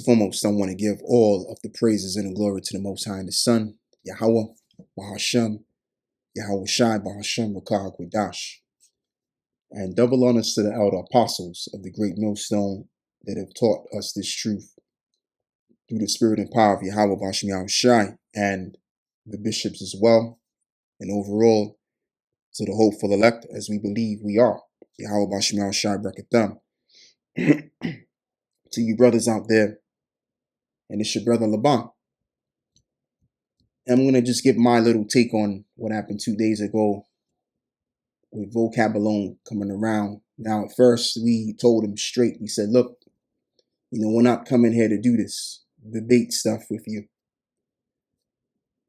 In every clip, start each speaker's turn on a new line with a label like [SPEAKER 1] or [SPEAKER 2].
[SPEAKER 1] Foremost, I want to give all of the praises and the glory to the Most High and the Son, Yahweh, Bahashem, Yahweh Shai, Bahashem, Rakah, Quadash, and double honors to the elder apostles of the great millstone that have taught us this truth through the spirit and power of Yahweh, Bahashem, Yahweh Shai, and the bishops as well, and overall to the hopeful elect as we believe we are. Yahweh, Bahashem, Yahweh Shai, Brakatham. To you brothers out there, and it's your brother Laban. I'm going to just give my little take on what happened 2 days ago with Vocab alone coming around. Now, at first, we told him straight. We said, look, we're not coming here to do this debate stuff with you.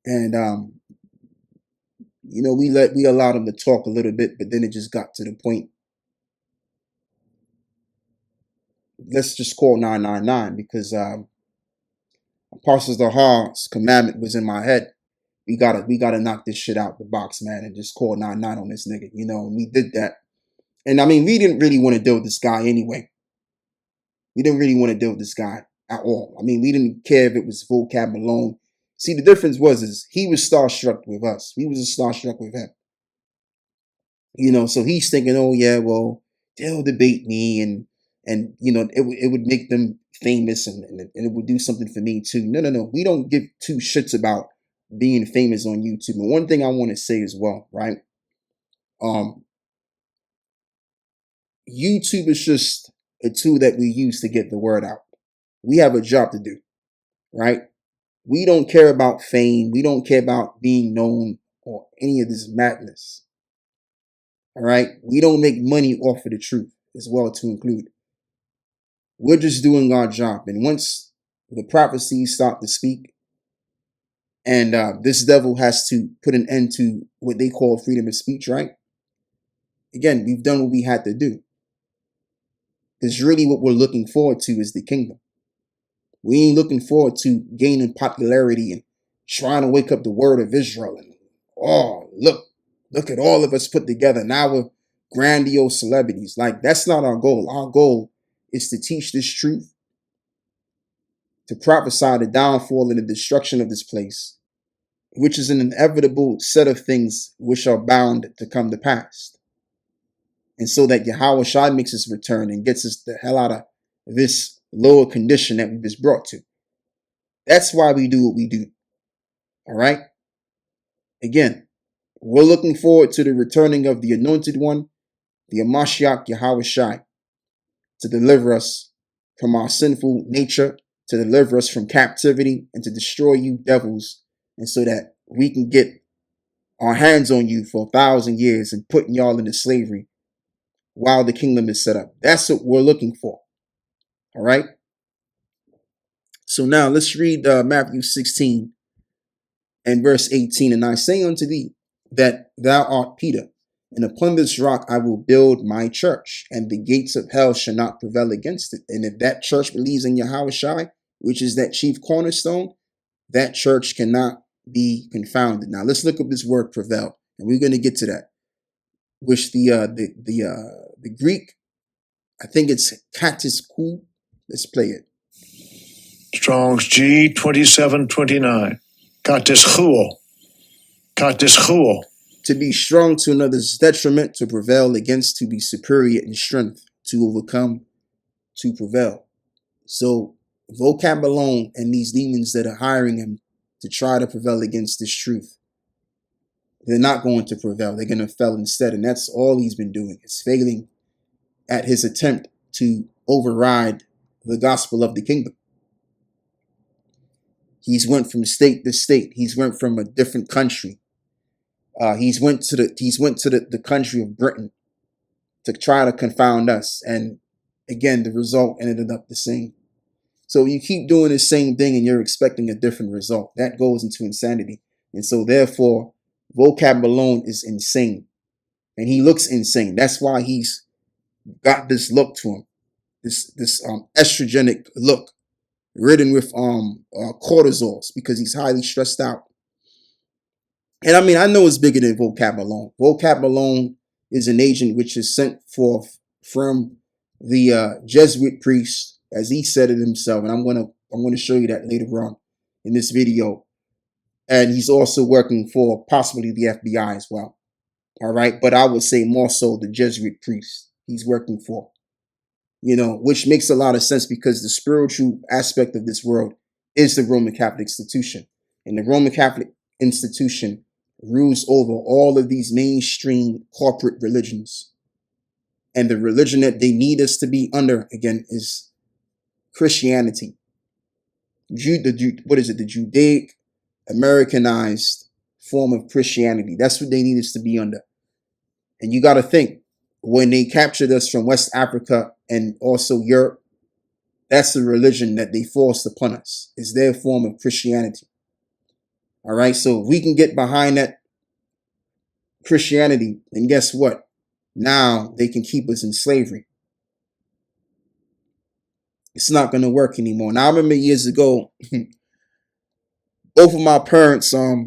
[SPEAKER 1] And, we allowed him to talk a little bit, but then it just got to the point. Let's just call 999 because Apostles Dahar's commandment was in my head. We gotta knock this shit out the box, man, and just call 9-9 on this nigga, and we did that. And I mean, we didn't really want to deal with this guy anyway. We didn't really want to deal with this guy at all. I mean, we didn't care if it was Vocab alone. See, the difference is he was starstruck with us. We was starstruck with him. So he's thinking, oh yeah, well, they'll debate me and it would make them famous and it would do something for me too. No. We don't give two shits about being famous on YouTube. And one thing I want to say as well, right? YouTube is just a tool that we use to get the word out. We have a job to do, right? We don't care about fame. We don't care about being known or any of this madness. All right? We don't make money off of the truth as well to include. We're just doing our job. And once the prophecies start to speak, and this devil has to put an end to what they call freedom of speech, right? Again, we've done what we had to do. Because really what we're looking forward to is the kingdom. We ain't looking forward to gaining popularity and trying to wake up the word of Israel. And, oh, look at all of us put together. Now we're grandiose celebrities. Like, that's not our goal. Our goal is to teach this truth, to prophesy the downfall and the destruction of this place, which is an inevitable set of things which are bound to come to pass. And so that Yahweh Shai makes his return and gets us the hell out of this lower condition that we was brought to. That's why we do what we do. All right? Again, we're looking forward to the returning of the Anointed One, the Amashiach Yahweh Shai, to deliver us from our sinful nature, to deliver us from captivity, and to destroy you devils, and so that we can get our hands on you for 1,000 years and putting y'all into slavery while the kingdom is set up. That's what we're looking for. All right? So now let's read Matthew 16 and verse 18. And I say unto thee that thou art Peter, and upon this rock I will build my church, and the gates of hell shall not prevail against it. And if that church believes in Yahweh Shai, which is that chief cornerstone, that church cannot be confounded. Now let's look up this word prevail, and we're going to get to that. Which the Greek, I think it's katisku. Let's play it.
[SPEAKER 2] Strong's G 2729. Katischuo. Katischuo.
[SPEAKER 1] To be strong to another's detriment, to prevail against, to be superior in strength, to overcome, to prevail. So Vocab alone and these demons that are hiring him to try to prevail against this truth, they're not going to prevail. They're going to fail instead. And that's all he's been doing. It's failing at his attempt to override the gospel of the kingdom. He's went from state to state. He's went from a different country. He's went to the country of Britain to try to confound us. And again, the result ended up the same. So you keep doing the same thing and you're expecting a different result. That goes into insanity. And so therefore, Vocab alone is insane. And he looks insane. That's why he's got this look to him. This estrogenic look, ridden with cortisols, because he's highly stressed out. And I mean, I know it's bigger than Vocab alone. Vocab alone is an agent which is sent forth from the Jesuit priest, as he said it himself. And I'm going to I'm going to show you that later on in this video. And he's also working for possibly the FBI as well. All right. But I would say more so the Jesuit priest he's working for, which makes a lot of sense because the spiritual aspect of this world is the Roman Catholic institution. And the Roman Catholic institution rules over all of these mainstream corporate religions. And the religion that they need us to be under, again, is Christianity. What is it? The Judaic Americanized form of Christianity. That's what they need us to be under. And you got to think, when they captured us from West Africa and also Europe, that's the religion that they forced upon us. It's their form of Christianity. All right. So if we can get behind that Christianity, then guess what? Now they can keep us in slavery. It's not going to work anymore. Now, I remember years ago, both of my parents, they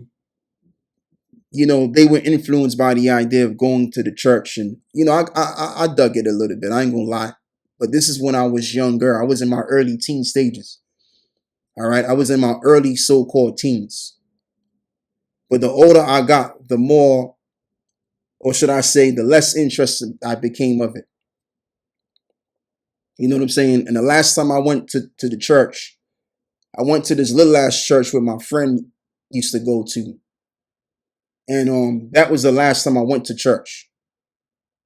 [SPEAKER 1] were influenced by the idea of going to the church. And, I dug it a little bit. I ain't going to lie. But this is when I was younger. I was in my early teen stages. All right. I was in my early so-called teens. But the older I got, the more, or should I say, the less interested I became of it. You know what I'm saying? And the last time I went to the church, I went to this little ass church where my friend used to go to. And that was the last time I went to church.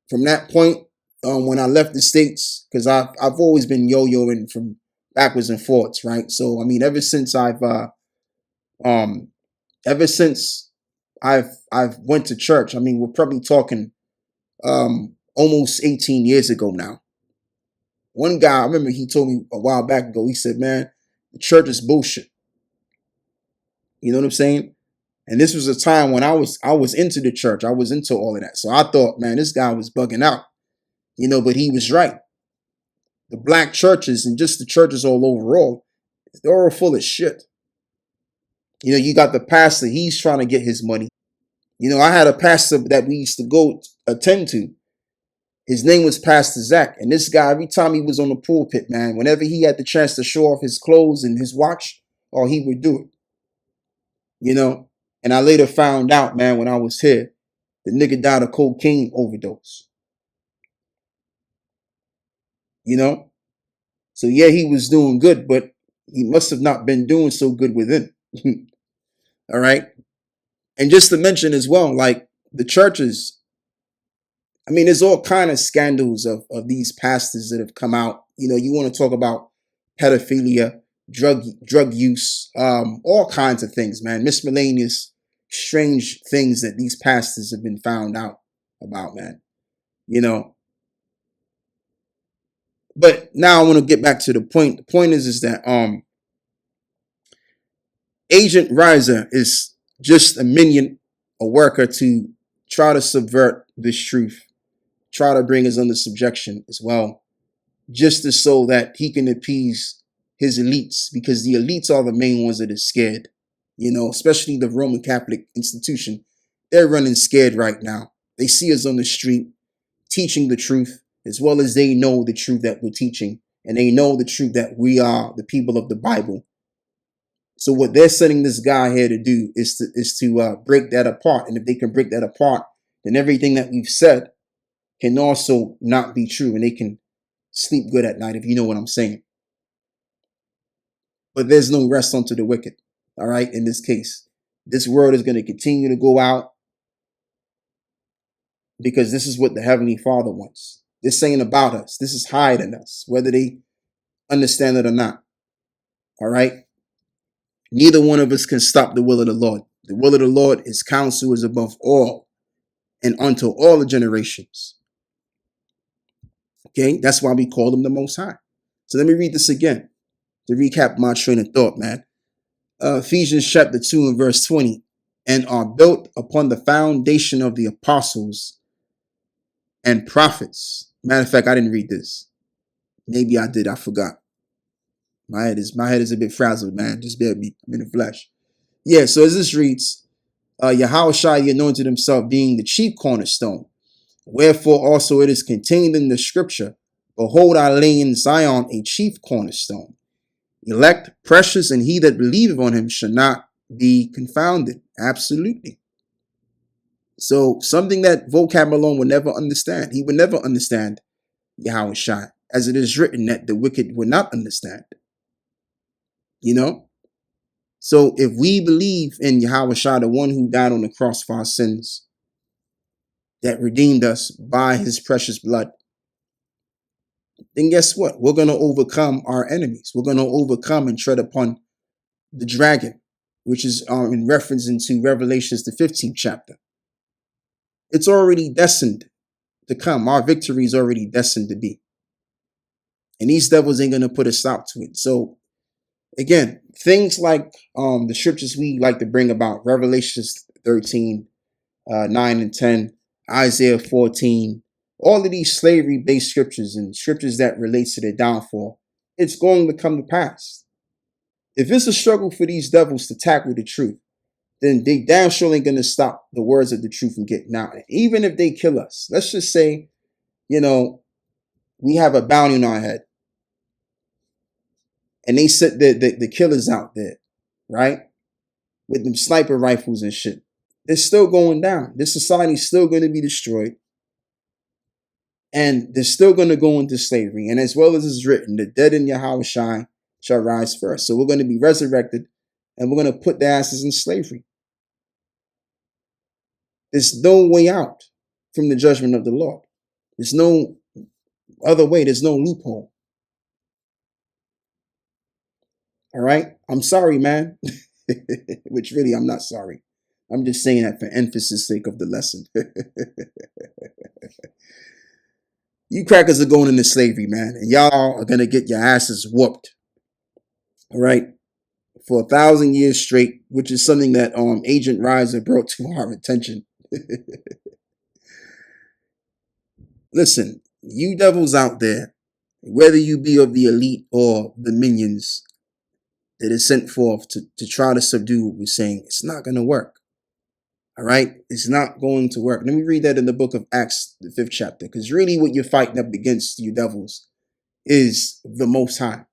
[SPEAKER 1] From that point, when I left the States, because I've always been yo-yoing from backwards and forwards, right? So I mean, ever since I've went to church, I mean, we're probably talking almost 18 years ago now. One guy, I remember he told me a while back ago, he said, man, the church is bullshit. You know what I'm saying? And this was a time when I was into the church. I was into all of that. So I thought, man, this guy was bugging out, but he was right. The black churches and just the churches all overall, they're all full of shit. You got the pastor, he's trying to get his money. I had a pastor that we used to go attend to. His name was Pastor Zach. And this guy, every time he was on the pulpit, man, whenever he had the chance to show off his clothes and his watch, he would do it. And I later found out, man, when I was here, the nigga died of cocaine overdose. So yeah, he was doing good, but he must have not been doing so good within. All right. And just to mention as well, like the churches, I mean, there's all kind of scandals of these pastors that have come out. You want to talk about pedophilia, drug use, all kinds of things, man. Miscellaneous, strange things that these pastors have been found out about, man. But now I want to get back to the point. The point is that Agent Reiser is just a minion, a worker to try to subvert this truth, try to bring us under subjection as well, just so that he can appease his elites, because the elites are the main ones that are scared, especially the Roman Catholic institution. They're running scared right now. They see us on the street teaching the truth, as well as they know the truth that we're teaching, and they know the truth that we are the people of the Bible. So what they're sending this guy here to do is to break that apart. And if they can break that apart, then everything that we've said can also not be true, and they can sleep good at night, if you know what I'm saying. But there's no rest unto the wicked. All right. In this case, this word is going to continue to go out, because this is what the Heavenly Father wants. This ain't about us. This is hiding us, whether they understand it or not. All right. Neither one of us can stop the will of the Lord. The will of the Lord is counsel is above all and unto all the generations. Okay. That's why we call him the Most High. So let me read this again to recap my train of thought, man. Ephesians chapter 2 and verse 20, and are built upon the foundation of the apostles and prophets. Matter of fact, I didn't read this. Maybe I did. I forgot. My head is a bit frazzled, man. Just bear with me. I'm in the flesh. Yeah. So as this reads, Yahushua anointed himself, being the chief cornerstone. Wherefore also it is contained in the scripture, behold, I lay in Zion a chief cornerstone, Elect, precious, and he that believeth on him shall not be confounded. Absolutely. So something that vocab alone would never understand. He would never understand Yahweh Shai, as it is written that the wicked would not understand. You know? So if we believe in Yahweh Shai, the one who died on the cross for our sins, that redeemed us by his precious blood, then guess what? We're going to overcome our enemies. We're going to overcome and tread upon the dragon, which is in reference into Revelations, the 15th chapter. It's already destined to come. Our victory is already destined to be. And these devils ain't going to put a stop to it. So again, things like the scriptures we like to bring about, Revelations 13, 9 and 10, Isaiah 14, all of these slavery-based scriptures and scriptures that relates to their downfall, it's going to come to pass. If it's a struggle for these devils to tackle the truth, then they damn sure ain't going to stop the words of the truth from getting out. Even if they kill us, let's just say, we have a bounty on our head, and they set the killers out there, right, with them sniper rifles and shit. They're still going down. This society's still going to be destroyed. And they're still going to go into slavery. And as well as is written, the dead in Yahweh Shai shall rise first. So we're going to be resurrected, and we're going to put their asses in slavery. There's no way out from the judgment of the Lord. There's no other way. There's no loophole. All right? I'm sorry, man. Which really, I'm not sorry. I'm just saying that for emphasis sake of the lesson. You crackers are going into slavery, man. And y'all are going to get your asses whooped. All right? For 1,000 years straight, which is something that Agent Reiser brought to our attention. Listen, you devils out there, whether you be of the elite or the minions that is sent forth to try to subdue what we're saying, it's not going to work. All right? It's not going to work. Let me read that in the book of Acts, the 5th chapter, because really what you're fighting up against, you devils, is the Most High.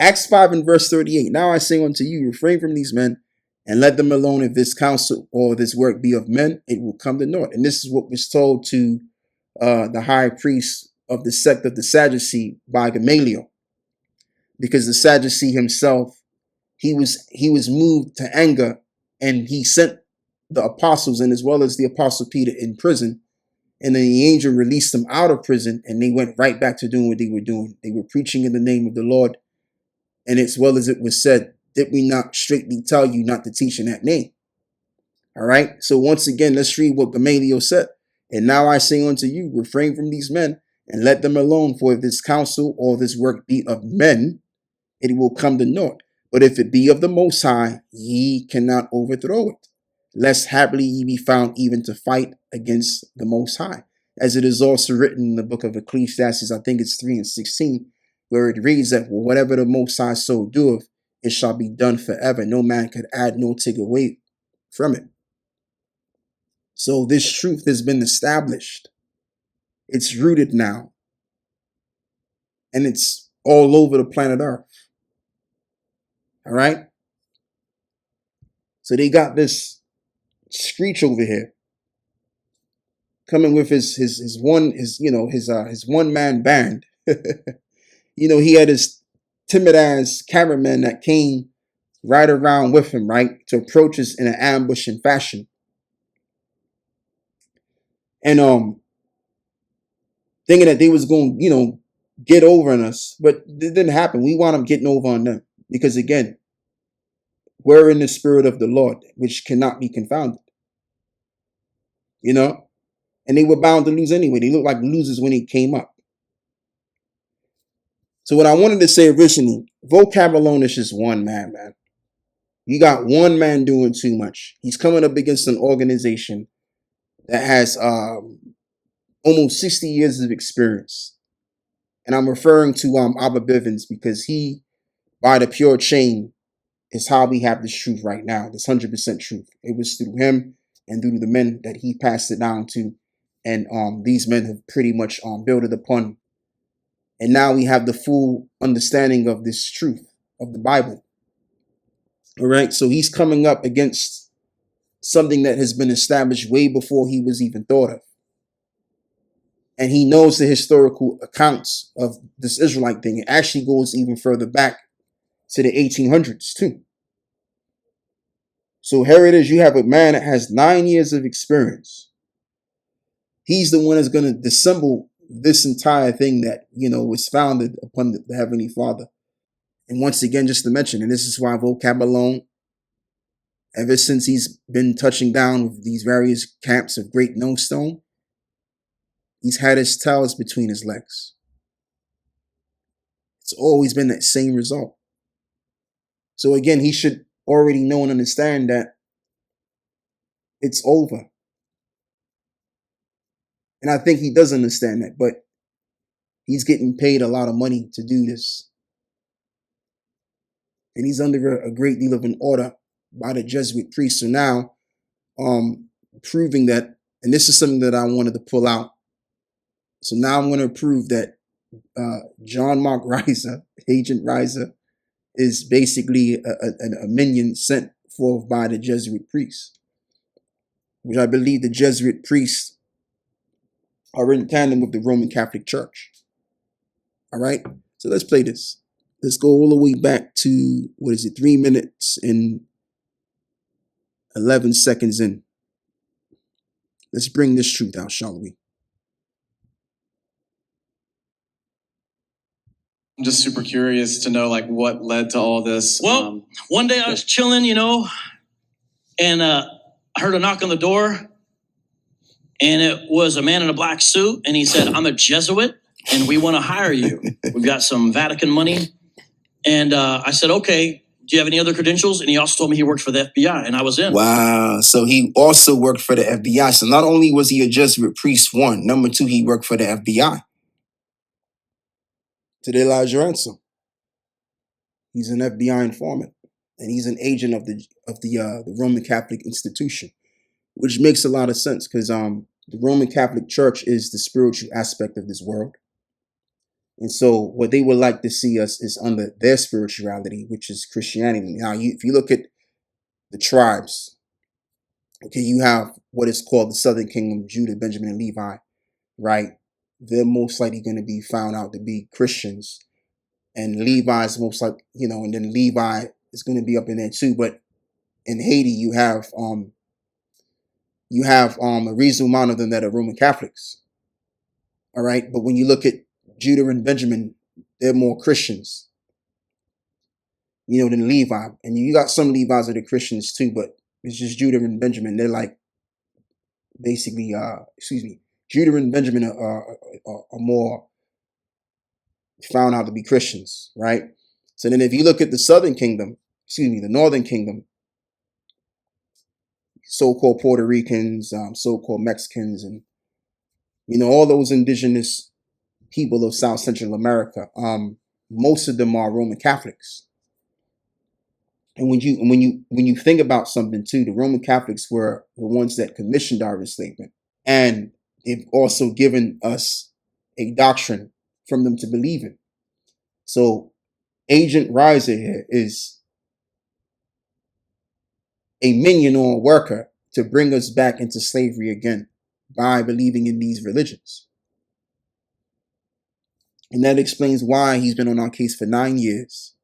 [SPEAKER 1] Acts 5 and verse 38. Now I say unto you, refrain from these men, and let them alone. If this counsel or this work be of men, it will come to naught. And this is what was told to the high priest of the sect of the Sadducee by Gamaliel, because the Sadducee himself, he was moved to anger, and he sent the apostles, and as well as the apostle Peter, in prison. And then the angel released them out of prison, and they went right back to doing what they were doing. They were preaching in the name of the Lord. And as well as it was said, did we not straightly tell you not to teach in that name? All right. So once again, let's read what Gamaliel said. And now I say unto you, refrain from these men, and let them alone. For if this counsel or this work be of men, it will come to naught. But if it be of the Most High, ye cannot overthrow it, lest haply ye be found even to fight against the Most High. As it is also written in the book of Ecclesiastes, I think it's 3 and 16, where it reads that, well, whatever the Most High so doeth, it shall be done forever. No man could add nor take away from it. So this truth has been established. It's rooted now. And it's all over the planet Earth. All right? So they got this Screech over here coming with his one man band. He had his timid ass cameraman that came right around with him, right, to approach us in an ambushing fashion. And thinking that they was going, get over on us, but it didn't happen. We wound up getting over on them because, again, we're in the spirit of the Lord, which cannot be confounded. And they were bound to lose anyway. They looked like losers when he came up. So what I wanted to say originally, vocab alone is just one man. You got one man doing too much. He's coming up against an organization that has almost 60 years of experience. And I'm referring to Abba Bivens, because he, by the pure chain, is how we have this truth right now, this 100% truth. It was through him and through the men that he passed it down to. And these men have pretty much built it upon. And now we have the full understanding of this truth. of the Bible. All right. So he's coming up against something that has been established way before he was even thought of. And he knows the historical accounts of this Israelite thing. It actually goes even further back to the 1800s too. So here it is. You have a man that has 9 years of experience. He's the one that's going to dissemble this entire thing that, was founded upon the Heavenly Father. And once again, just to mention, and this is why vocab alone, ever since he's been touching down with these various camps of Great No Stone, he's had his tails between his legs. It's always been that same result. So again, he should already know and understand that it's over. And I think he does understand that, but he's getting paid a lot of money to do this. And he's under a great deal of an order by the Jesuit priests. So now, proving that, and this is something that I wanted to pull out. So now I'm going to prove that John Mark Reiser, Agent Reiser, is basically a minion sent forth by the Jesuit priests, which I believe the Jesuit priests are in tandem with the Roman Catholic Church. All right, so let's play this. Let's go all the way back to, 3 minutes and 11 seconds in. Let's bring this truth out, shall we?
[SPEAKER 3] I'm just super curious to know, what led to all this.
[SPEAKER 4] Well, one day I was chilling, and I heard a knock on the door, and it was a man in a black suit, and he said, "I'm a Jesuit, and we want to hire you. We've got some Vatican money." And I said, "Okay, do you have any other credentials?" And he also told me he worked for the FBI, and I was in.
[SPEAKER 1] Wow. So he also worked for the FBI. So not only was he a Jesuit priest, one, number two, he worked for the FBI. To the Elijah ransom. He's an FBI informant, and he's an agent of the Roman Catholic institution, which makes a lot of sense because the Roman Catholic Church is the spiritual aspect of this world. And so what they would like to see us is under their spirituality, which is Christianity. Now, if you look at the tribes, okay, you have what is called the Southern Kingdom, Judah, Benjamin, and Levi, right? They're most likely going to be found out to be Christians. And Levi is most like, and then Levi is going to be up in there too. But in Haiti, you have a reasonable amount of them that are Roman Catholics. All right. But when you look at Judah and Benjamin, they're more Christians, than Levi. And you got some Levi's that are Christians too, but it's just Judah and Benjamin. They're like basically, Judah and Benjamin are more found out to be Christians, right? So then if you look at the the Northern Kingdom, so-called Puerto Ricans, so-called Mexicans, and, all those indigenous people of South Central America, most of them are Roman Catholics. And when you think about something too, the Roman Catholics were the ones that commissioned our enslavement. And they've also given us a doctrine from them to believe in. So Agent Reiser here is a minion or a worker to bring us back into slavery again by believing in these religions. And that explains why he's been on our case for 9 years,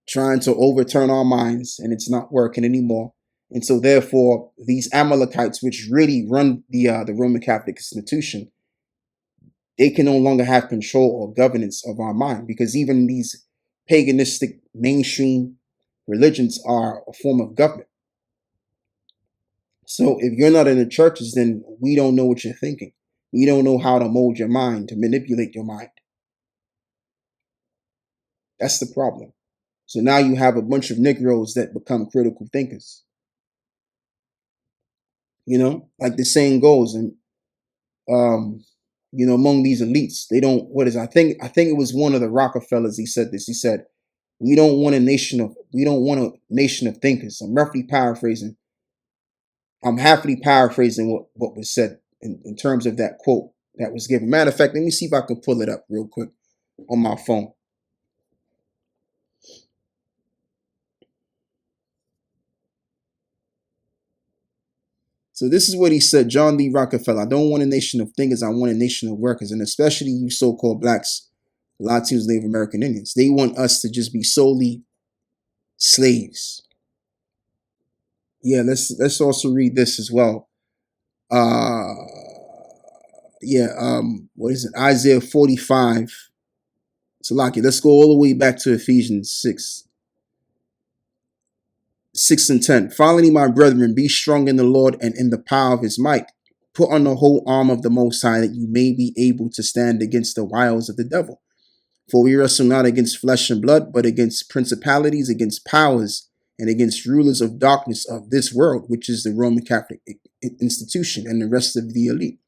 [SPEAKER 1] trying to overturn our minds, and it's not working anymore. And so therefore, these Amalekites, which really run the Roman Catholic institution, they can no longer have control or governance of our mind, because even these paganistic mainstream religions are a form of government. So if you're not in the churches, then we don't know what you're thinking. We don't know how to mold your mind, to manipulate your mind. That's the problem. So now you have a bunch of Negroes that become critical thinkers. Like the saying goes, and among these elites, they don't. I think it was one of the Rockefellers. He said this. He said, we don't want a nation of thinkers. I'm roughly paraphrasing. I'm happily paraphrasing what was said in terms of that quote that was given. Matter of fact, let me see if I can pull it up real quick on my phone. So this is what he said, John D. Rockefeller. I don't want a nation of thinkers. I want a nation of workers, and especially you so-called blacks, Latinos, Native American Indians. They want us to just be solely slaves. Yeah, let's also read this as well. What is it? Isaiah 45. So let's go all the way back to Ephesians 6 and 10. Finally, my brethren, be strong in the Lord and in the power of his might. Put on the whole arm of the Most High, that you may be able to stand against the wiles of the devil. For we wrestle not against flesh and blood, but against principalities, against powers, and against rulers of darkness of this world, which is the Roman Catholic institution and the rest of the elite,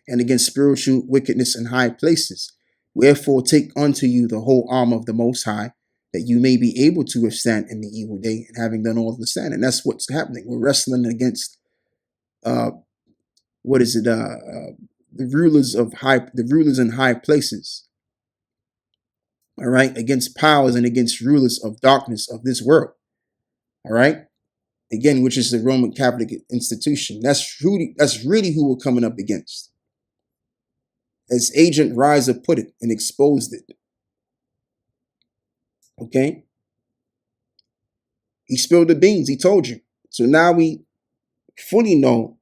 [SPEAKER 1] and against spiritual wickedness in high places. Wherefore take unto you the whole arm of the Most High, that you may be able to withstand in the evil day, and having done all to stand. And that's what's happening. We're wrestling against the rulers in high places. All right, against powers and against rulers of darkness of this world. All right, again, which is the Roman Catholic institution. That's really who we're coming up against. As Agent Reiser put it and exposed it. Okay, he spilled the beans. He told you. So now we fully know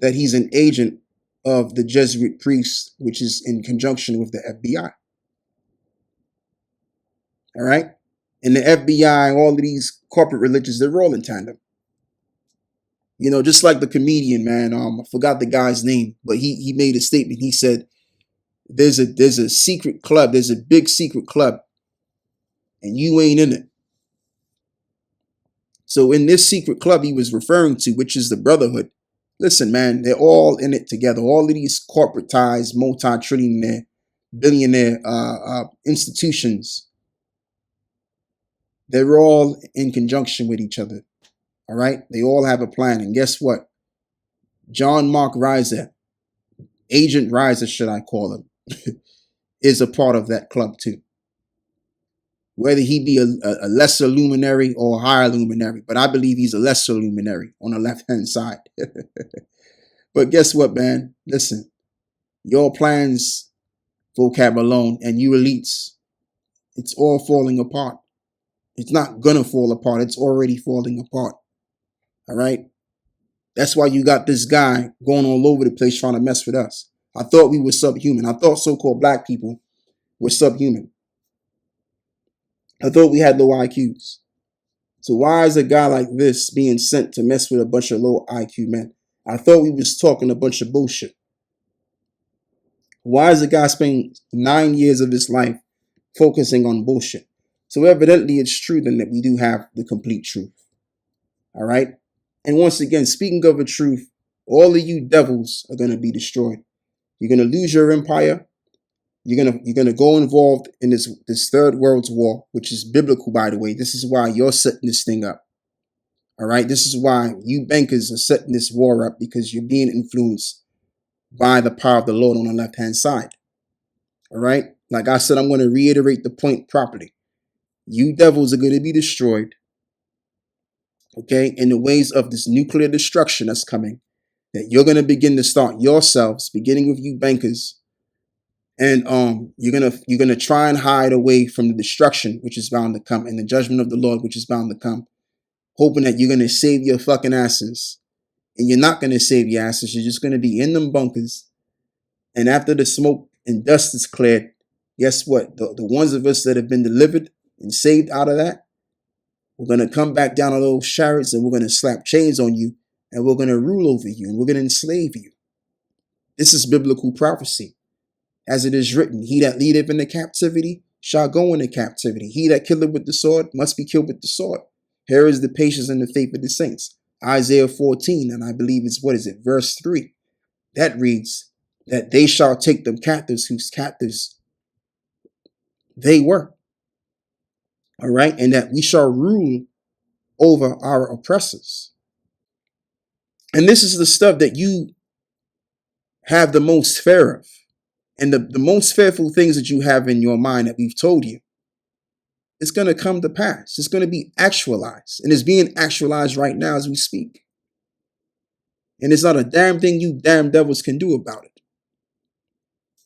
[SPEAKER 1] that he's an agent of the Jesuit priests, which is in conjunction with the FBI. All right. And the FBI, all of these corporate religions, they're all in tandem. You know, just like the comedian, man. I forgot the guy's name, but he made a statement. He said, there's a secret club. There's a big secret club, and you ain't in it. So in this secret club he was referring to, which is the Brotherhood, listen, man, they're all in it together. All of these corporatized, multi-trillionaire, billionaire institutions, they're all in conjunction with each other. All right? They all have a plan. And guess what? John Mark Reiser, Agent Reiser, should I call him, is a part of that club too. Whether he be a lesser luminary or a higher luminary, but I believe he's a lesser luminary on the left-hand side. But guess what, man? Listen, your plans, vocab alone, and you elites, it's all falling apart. It's not gonna fall apart. It's already falling apart. All right? That's why you got this guy going all over the place trying to mess with us. I thought we were subhuman. I thought so-called black people were subhuman. I thought we had low IQs. So why is a guy like this being sent to mess with a bunch of low IQ men? I thought we was talking a bunch of bullshit. Why is a guy spending 9 years of his life focusing on bullshit? So evidently it's true then that we do have the complete truth. All right? And once again, speaking of the truth, all of you devils are going to be destroyed. You're going to lose your empire. You're gonna go involved in this third world's war, which is biblical, by the way. This is why you're setting this thing up. All right, this is why you bankers are setting this war up, because you're being influenced by the power of the Lord on the left-hand side. All right, like I said, I'm going to reiterate the point properly. You devils are going to be destroyed. Okay, in the ways of this nuclear destruction that's coming, that you're going to begin to start yourselves, beginning with you bankers. And you're gonna try and hide away from the destruction which is bound to come, and the judgment of the Lord which is bound to come, hoping that you're gonna save your fucking asses. And you're not gonna save your asses. You're just gonna be in them bunkers. And after the smoke and dust is cleared, guess what? The ones of us that have been delivered and saved out of that, we're gonna come back down on those chariots, and we're gonna slap chains on you, and we're gonna rule over you, and we're gonna enslave you. This is biblical prophecy. As it is written, he that leadeth into captivity shall go into captivity. He that killeth with the sword must be killed with the sword. Here is the patience and the faith of the saints. Isaiah 14, and I believe it's, verse 3. That reads, that they shall take them captives whose captives they were. All right, and that we shall rule over our oppressors. And this is the stuff that you have the most fear of. And the most fearful things that you have in your mind that we've told you, it's going to come to pass. It's going to be actualized. And it's being actualized right now as we speak. And there's not a damn thing you damn devils can do about it.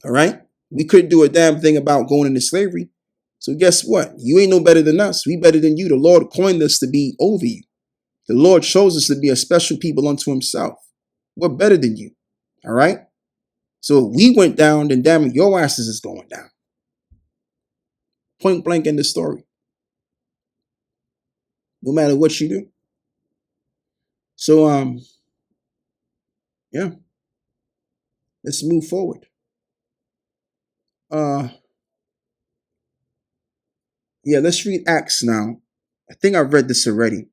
[SPEAKER 1] All right? We couldn't do a damn thing about going into slavery. So guess what? You ain't no better than us. We better than you. The Lord coined us to be over you. The Lord chose us to be a special people unto himself. We're better than you. All right? So if we went down, then damn it, your asses is going down. Point blank in the story. No matter what you do. So, yeah. Let's move forward. Yeah, let's read Acts now. I think I've read this already.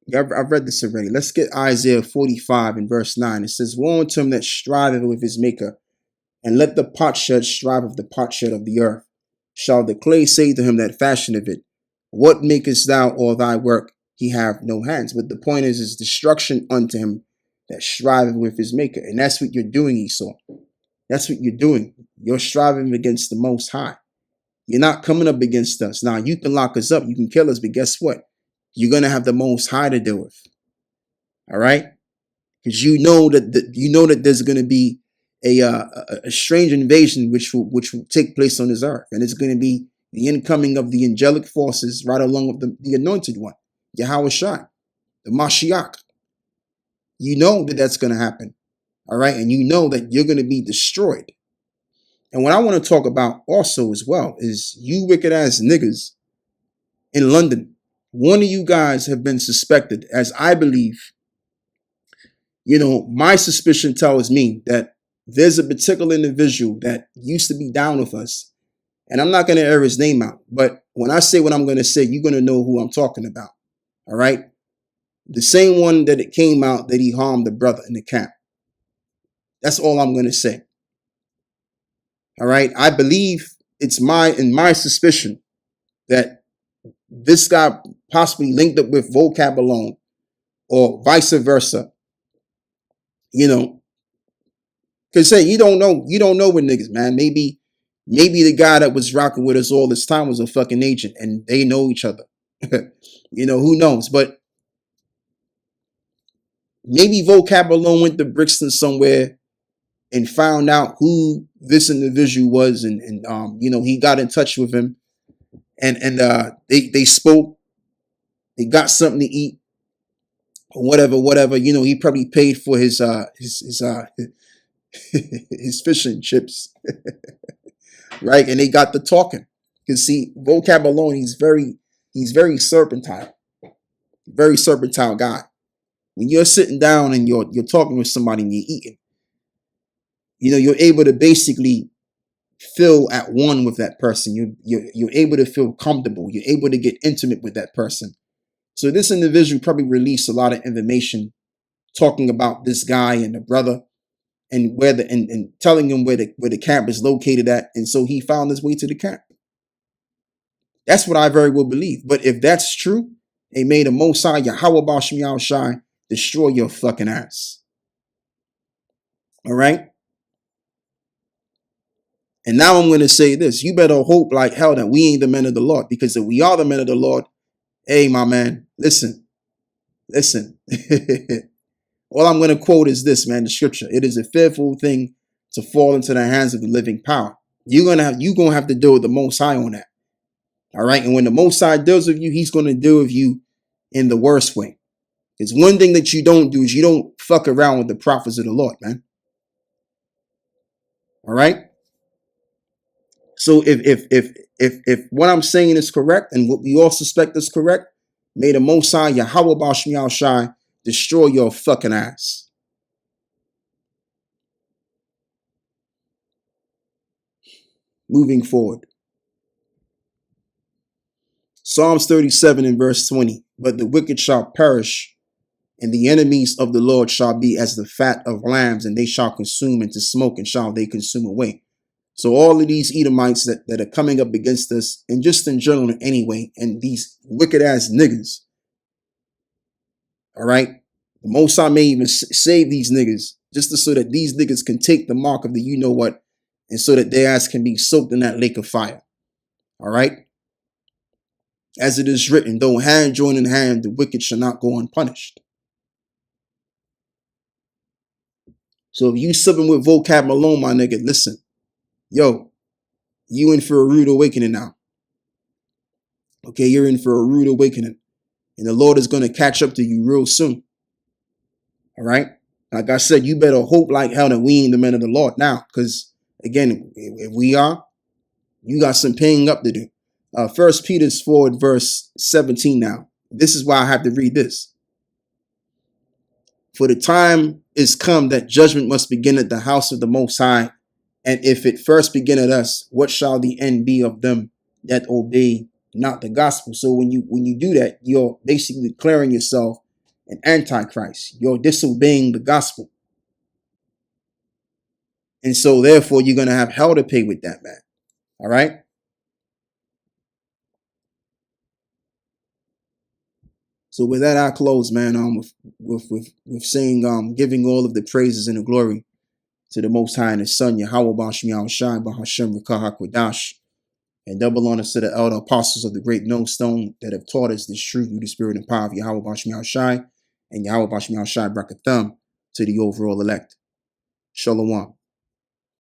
[SPEAKER 1] Yeah, I've read this already. Let's get Isaiah 45 and verse 9. It says, woe unto him that striveth with his maker, and let the potsherd strive with the potsherd of the earth. Shall the clay say to him that fashioneth it, what makest thou all thy work? He have no hands. But the point is destruction unto him that striveth with his maker. And that's what you're doing, Esau. That's what you're doing. You're striving against the Most High. You're not coming up against us. Now, you can lock us up. You can kill us. But guess what? You're going to have the Most High to deal with. All right? Because you know that there's going to be a strange invasion which will take place on this earth. And it's going to be the incoming of the angelic forces right along with the anointed one, Yahweh Shai, the Mashiach. You know that that's going to happen. All right? And you know that you're going to be destroyed. And what I want to talk about also as well is you wicked ass niggas in London. One of you guys have been suspected, as I believe. You know, my suspicion tells me that there's a particular individual that used to be down with us. And I'm not going to air his name out. But when I say what I'm going to say, you're going to know who I'm talking about. All right? The same one that it came out that he harmed the brother in the camp. That's all I'm going to say. All right? I believe it's my suspicion that this guy possibly linked up with vocab alone or vice versa. You know, because say you don't know with niggas, man. Maybe the guy that was rocking with us all this time was a fucking agent and they know each other. You know, who knows? But maybe vocab alone went to Brixton somewhere and found out who this individual was, and you know, he got in touch with him, and they spoke. They got something to eat, or whatever. You know, he probably paid for his his fish and chips, right? And they got to talking. Because see, vocab alone, he's very serpentine guy. When you're sitting down and you're talking with somebody and you're eating, you know, you're able to basically feel at one with that person. You're able to feel comfortable. You're able to get intimate with that person. So this individual probably released a lot of information talking about this guy and the brother, and where and telling him where the camp is located at. And so he found his way to the camp. That's what I very well believe. But if that's true, they made a Mosai Yahweh Bashem Yahweh Shai destroy your fucking ass. All right? And now I'm going to say this. You better hope like hell that we ain't the men of the Lord. Because if we are the men of the Lord, hey, my man, listen. All I'm going to quote is this, man, the scripture. It is a fearful thing to fall into the hands of the living power. You're going to have to deal with the Most High on that. All right. And when the Most High deals with you, he's going to deal with you in the worst way. It's one thing that you don't do is you don't fuck around with the prophets of the Lord, man. All right. So if what I'm saying is correct and what we all suspect is correct, may the Most High Yahweh Bashem Yahweh Shai destroy your fucking ass. Moving forward. Psalms 37 and verse 20. But the wicked shall perish, and the enemies of the Lord shall be as the fat of lambs, and they shall consume into smoke, and shall they consume away. So all of these Edomites that are coming up against us, and just in general anyway, and these wicked ass niggas, all right, the Most High may even save these niggas just so that these niggas can take the mark of the you know what, and so that their ass can be soaked in that lake of fire. All right. As it is written, though hand join in hand, the wicked shall not go unpunished. So if you sipping with vocab Malone, my nigga, listen, yo, you in for a rude awakening now. Okay, you're in for a rude awakening. And the Lord is going to catch up to you real soon. All right? Like I said, you better hope like hell that we ain't the men of the Lord now. Because, again, if we are, you got some paying up to do. 1 Peter 4 verse 17 now. This is why I have to read this. For the time is come that judgment must begin at the house of the Most High. And if it first begin at us, what shall the end be of them that obey not the gospel? So when you do that, you're basically declaring yourself an antichrist. You're disobeying the gospel. And so therefore you're going to have hell to pay with that, man. All right? So with that, I close, man, with saying, giving all of the praises and the glory to the Most High and His Son, Yahweh Bashmi Al-Shai, Bahashem Rekah HaKwadash, and double honors to the elder apostles of the great millstone that have taught us this truth through the spirit and power of Yahweh Bashmi Al-Shai, and Yahweh Bashmi Al-Shai Brakatham to the overall elect. Shalom.